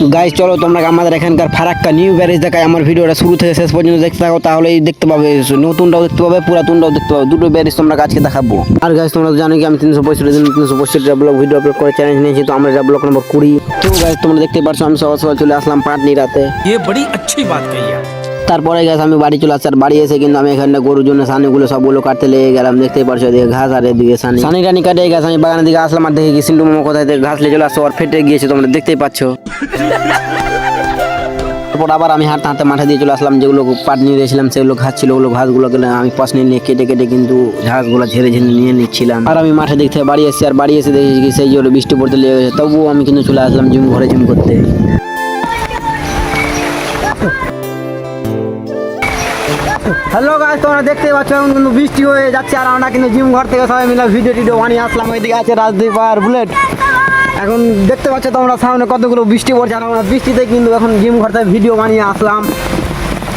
Guys চলো তোমরা আমাদের এখানকার ফারাক্কা নিউ ব্যারেজ দেখায়। আমার ভিডিওটা শুরু থেকে শেষ পর্যন্ত দেখতে থাকো, তাহলেই দেখতে পাবে, নতুনটাও দেখতে পাবে, পুরাতনটাও দেখতে পাবে। দুটো ব্যারেজ তোমরা আজকে দেখাবো। আর গাইস তোমরা তো জানো কি আমি 365 দিন 365টা ব্লগ ভিডিও আপলোড করে চ্যালেঞ্জ নিয়েছি, তো আমরা এটা ব্লগ নম্বর 20। তো গাইস তোমরা দেখতে পাচ্ছ আমি সকাল সকাল চলে আসলাম পাটনি রাতে। ये बड़ी अच्छी बात कही यार। তারপরে গেছে আমি বাড়ি চলে আসছি। আর বাড়ি এসে কিন্তু আমি এখানে গরুর জন্য সানিগুলো সবগুলো কাটতে লেগে গেলাম। দেখতেই পারছো এদিকে ঘাস আর এদিকে সানি টানি কাটে গেছে। আমি বাগানের দিকে আসলাম আর দেখে কি সিন্টু মামা কোথায় থেকে ঘাস নিয়ে চলে আসছে, আর ফেটে গিয়েছে, তোমরা দেখতেই পাচ্ছ। তারপর আবার আমি হাঁটতে হাঁটতে মাঠে দিয়ে চলে আসলাম, যেগুলো পাট নিয়ে দিয়েছিলাম সেগুলো ঘাস ছিল, ওগুলো ঘাসগুলোকে আমি পাশ নিয়ে কেটে কেটে কিন্তু ঘাসগুলো ঝেড়ে ঝেড়ে নিয়ে নিচ্ছিলাম। আর আমি মাঠে দিক থেকে বাড়ি এসেছি, আর বাড়ি এসে দেখেছি কি সেই জন্য বৃষ্টি পড়তে লেগে গেছে। তবুও আমি কিন্তু চলে আসলাম ঘরে জিম করতে। হ্যালো গাইস তোমরা দেখতেই পাচ্ছ এখন কিন্তু বৃষ্টি হয়ে যাচ্ছে, আর আমরা কিন্তু জিম ঘর থেকে সবাই মিলে ভিডিও টিডিও বানিয়ে আসলাম। ওইদিকে আছে রাজদীপ আর বুলেট। এখন দেখতে পাচ্ছ তোমরা সামনে কতগুলো বৃষ্টি পড়ছে, আর আমরা বৃষ্টিতে কিন্তু এখন জিম ঘর থেকে ভিডিও বানিয়ে আসলাম।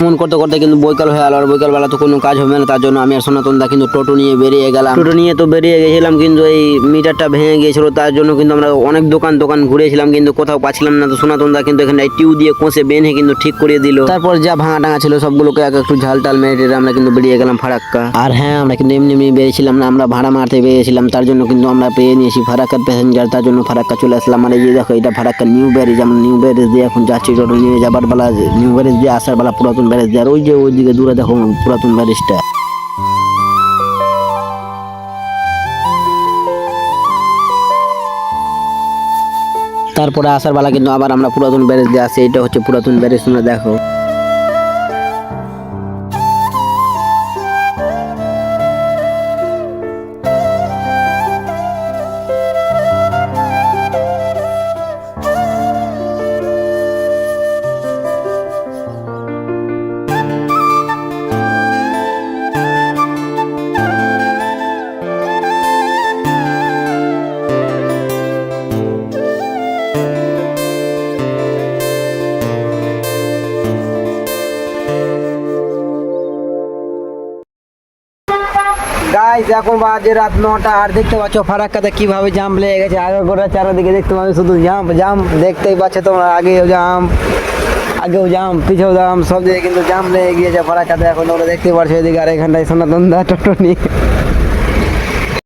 মন করতে করতে কিন্তু বৈকাল হয়ে গেল, আর বৈকালবেলা তো কোনো কাজ হবে না, তার জন্য আমি আর সনাতন দা কিন্তু টোটো নিয়ে বেরিয়ে গেলাম। টোটো নিয়ে তো বেরিয়ে গেছিলাম, কিন্তু এই মিটারটা ভেঙে গিয়েছিল, তার জন্য কিন্তু আমরা অনেক দোকান ঘুরেছিলাম, কিন্তু কোথাও পাচ্ছিলাম না। তো সনাতন দা কিন্তু এখানে টিউ দিয়ে কষে বেঁধে কিন্তু ঠিক করে দিল। তারপর যা ভাঙা টাঙা ছিল সবগুলোকে একটু ঝাল টাল মেরে আমরা কিন্তু বেরিয়ে গেলাম ফারাক্কা। আর হ্যাঁ আমরা কিন্তু এমনি এমনি বেরিয়েছিলাম না, আমরা ভাড়া মারতে বেরিয়েছিলাম, তার জন্য কিন্তু আমরা পেয়ে নিয়েছি ফারাক্কার প্যাসেঞ্জার, তার জন্য ফারাক্কা চলে আসলাম। আর এই যে দেখো এটা ফারাক্কা নিউ ব্যারেজ, আমরা নিউ ব্যারেজ দিয়ে এখন যাচ্ছি। টোটো নিয়ে যাবার বেলা নিউ ব্যারেজ দিয়ে আসার বেলা পুরাতন ব্যারেজ দিয়ে, আর ওই যে ওইদিকে দূরে দেখো পুরাতন ব্যারেজটা। তারপরে আসার বেলা কিন্তু আবার আমরা পুরাতন ব্যারেজ দিয়ে আসি। এটা হচ্ছে পুরাতন ব্যারেজ, তোমরা দেখো। গাইস এখন বাজে রাত 9টা, আর দেখতে পাচ্ছ ফারাক্কাতে কিভাবে জাম লেগে গেছে। আগে গোটা চারিদিকে দেখতে পাবে শুধু জাম দেখতেই পাচ্ছ তোমরা। আগেও জাম পিছেও জাম, সব দিকে কিন্তু জাম লেগে গিয়েছে ফারাক্কাতে। এখন তোমরা দেখতে পাচ্ছ এদিকে, আর এখানটায় সনাতন দা টোটো নিয়ে